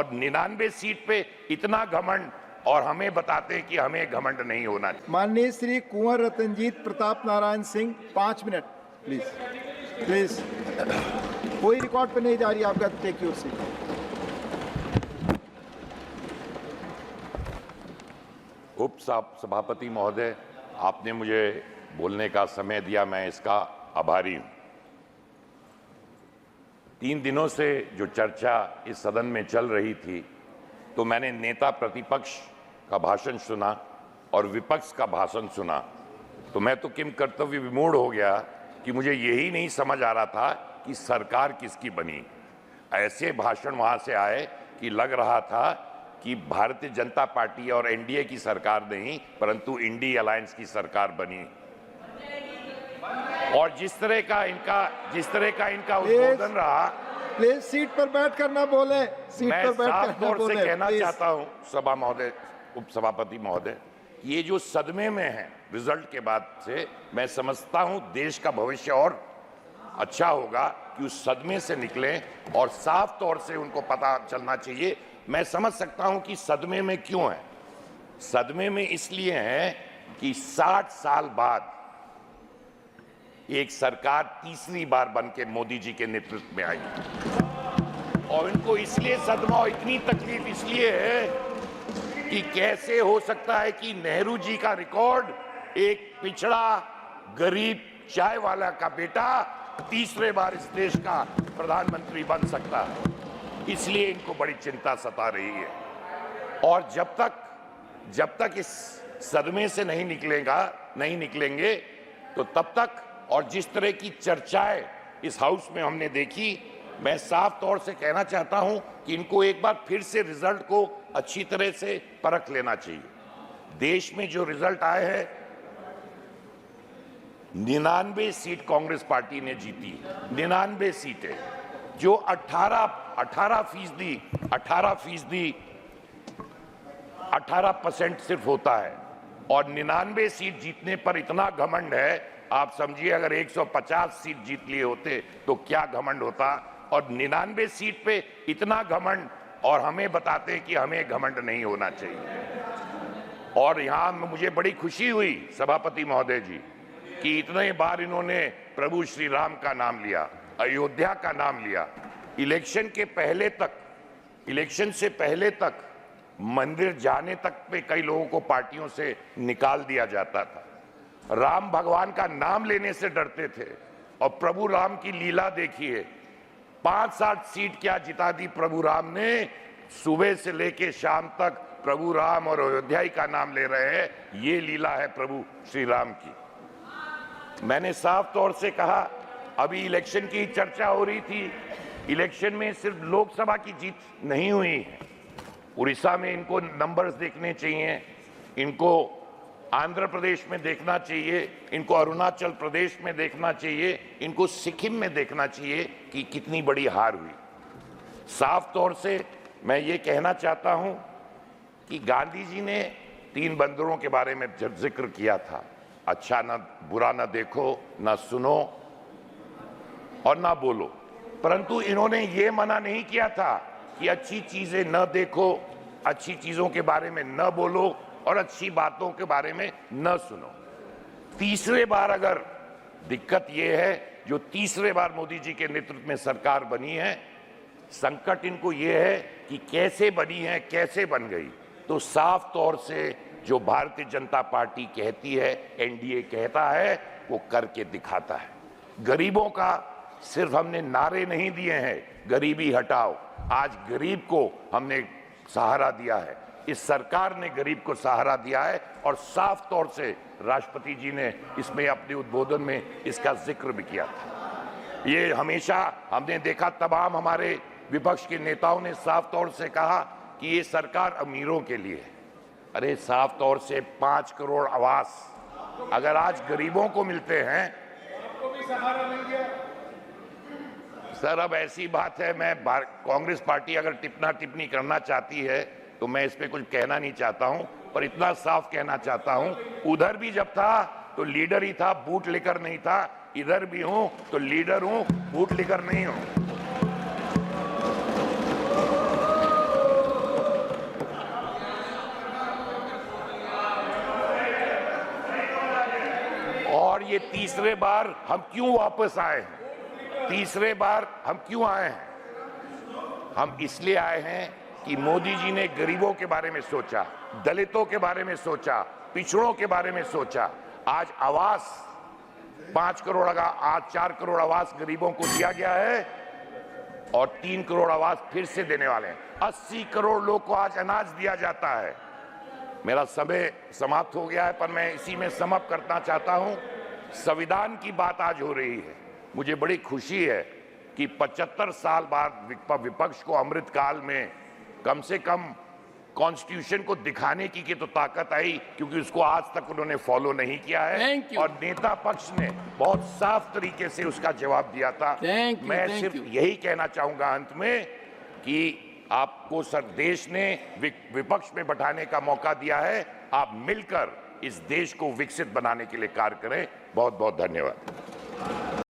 और 99 सीट पे इतना घमंड, और हमें बताते हैं कि हमें घमंड नहीं होना चाहिए। माननीय Shri Kunwar Ratanjeet Pratap Narayan Singh 5 minute please please. कोई रिकॉर्ड पे नहीं जा रही आपका, टेक योर सीट। उप सभापति महोदय, आपने मुझे बोलने का समय दिया, मैं इसका आभारी हूं। 3 दिनों से जो चर्चा इस सदन में चल रही थी, तो मैंने नेता प्रतिपक्ष का भाषण सुना और विपक्ष का भाषण सुना, तो मैं तो किम कर्तव्य विमूढ़ हो गया कि मुझे यही नहीं समझ आ रहा था कि सरकार किसकी बनी। ऐसे भाषण वहां से आए कि लग रहा था कि भारतीय जनता पार्टी और एनडीए की सरकार नहीं, परंतु इंडी अलायंस की सरकार बनी। और जिस तरह का इनका उद्बोधन रहा, प्लीज सीट पर बैठ कर ना बोले, सीट मैं पर बैठ साफ कर ना तौर से बोले कहना प्लीज। चाहता हूं सभा महोदय, उप सभापति महोदय, ये जो सदमे में है रिजल्ट के बाद से, मैं समझता हूं देश का भविष्य और अच्छा होगा कि उस सदमे से निकलें और साफ तौर से उनको पता चलना चाहिए। मैं समझ सकता हूं कि सदमे में क्यों है। सदमे में इसलिए है कि 60 साल बाद एक सरकार तीसरी बार बन के मोदी जी के नेतृत्व में आई, और इनको इसलिए सदमा और इतनी तकलीफ इसलिए है कि कैसे हो सकता है कि नेहरू जी का रिकॉर्ड एक पिछड़ा गरीब चाय वाला का बेटा तीसरे बार इस देश का प्रधानमंत्री बन सकता है। इसलिए इनको बड़ी चिंता सता रही है, और जब तक इस सदमे से नहीं निकलेंगे तो तब तक, और जिस तरह की चर्चाएं इस हाउस में हमने देखी, मैं साफ तौर से कहना चाहता हूं कि इनको एक बार फिर से रिजल्ट को अच्छी तरह से परख लेना चाहिए। देश में जो रिजल्ट आए हैं, 99 सीट कांग्रेस पार्टी ने जीती, 99 सीटें, जो 18% सिर्फ होता है, और 99 सीट जीतने पर इतना घमंड है। आप समझिए अगर 150 सीट जीत लिए होते तो क्या घमंड होता, और 99 सीट पे इतना घमंड, और हमें बताते हैं कि हमें घमंड नहीं होना चाहिए। और यहां मुझे बड़ी खुशी हुई सभापति महोदय जी कि इतने बार इन्होंने प्रभु श्री राम का नाम लिया, अयोध्या का नाम लिया। इलेक्शन से पहले तक मंदिर जाने तक पे कई लोगों को पार्टियों से निकाल दिया जाता था। राम भगवान का नाम लेने से डरते थे, और प्रभु राम की लीला देखिए, 5-7 सीट क्या जिता दी प्रभु राम ने। सुबह से लेके शाम तक प्रभु राम और अयोध्या का नाम ले रहे हैं। ये लीला है प्रभु श्री राम की। मैंने साफ तौर से कहा, अभी इलेक्शन की चर्चा हो रही थी, इलेक्शन में सिर्फ लोकसभा की जीत नहीं हुई है। उड़ीसा में इनको नंबर्स देखने चाहिए, इनको आंध्र प्रदेश में देखना चाहिए, इनको अरुणाचल प्रदेश में देखना चाहिए, इनको सिक्किम में देखना चाहिए कि कितनी बड़ी हार हुई। साफ तौर से मैं ये कहना चाहता हूं कि गांधी जी ने 3 बंदरों के बारे में जिक्र किया था, अच्छा ना बुरा ना देखो, ना सुनो और ना बोलो, परंतु इन्होंने ये मना नहीं किया था कि अच्छी चीजें न देखो, अच्छी चीजों के बारे में न बोलो और अच्छी बातों के बारे में न सुनो। तीसरे बार अगर दिक्कत यह है, जो तीसरे बार मोदी जी के नेतृत्व में सरकार बनी है, संकट इनको यह है कि कैसे बनी है, कैसे बन गई। तो साफ तौर से जो भारतीय जनता पार्टी कहती है, एनडीए कहता है, वो करके दिखाता है। गरीबों का सिर्फ हमने नारे नहीं दिए हैं, गरीबी हटाओ, आज गरीब को हमने सहारा दिया है, इस सरकार ने गरीब को सहारा दिया है, और साफ तौर से राष्ट्रपति जी ने इसमें अपने उद्बोधन में इसका जिक्र भी किया था। ये हमेशा हमने देखा, तमाम हमारे विपक्ष के नेताओं ने साफ तौर से कहा कि ये सरकार अमीरों के लिए है। अरे साफ तौर से 5 करोड़ आवास अगर आज गरीबों को मिलते हैं, सर अब ऐसी बात है, मैं कांग्रेस पार्टी अगर टिप्पणी करना चाहती है तो मैं इस पे कुछ कहना नहीं चाहता हूं, पर इतना साफ कहना चाहता हूं, उधर भी जब था तो लीडर ही था, बूट लेकर नहीं था, इधर भी हूं तो लीडर हूं, बूट लेकर नहीं हूं। तीसरे बार हम क्यों वापस आए हैं? तीसरे बार हम क्यों आए हैं? हम इसलिए आए हैं कि मोदी जी ने गरीबों के बारे में सोचा, दलितों के बारे में सोचा, पिछड़ों के बारे में सोचा। आज आवास 5 करोड़ का, आज 4 करोड़ आवास गरीबों को दिया गया है और 3 करोड़ आवास फिर से देने वाले हैं। 80 करोड़ लोग को आज अनाज दिया जाता है। मेरा समय समाप्त हो गया है, पर मैं इसी में समाप्त करना चाहता हूं। संविधान की बात आज हो रही है। मुझे बड़ी खुशी है कि 75 साल बाद विपक्ष को अमृतकाल में कम से कम कॉन्स्टिट्यूशन को दिखाने की तो ताकत आई, क्योंकि उसको आज तक उन्होंने फॉलो नहीं किया है और नेता पक्ष ने बहुत साफ तरीके से उसका जवाब दिया था। मैं सिर्फ यही कहना चाहूंगा अंत में कि आपको देश ने विपक्ष में बैठाने का मौका दिया है। आप मिलकर इस देश को विकसित बनाने के लिए कार्य करें। बहुत बहुत धन्यवाद।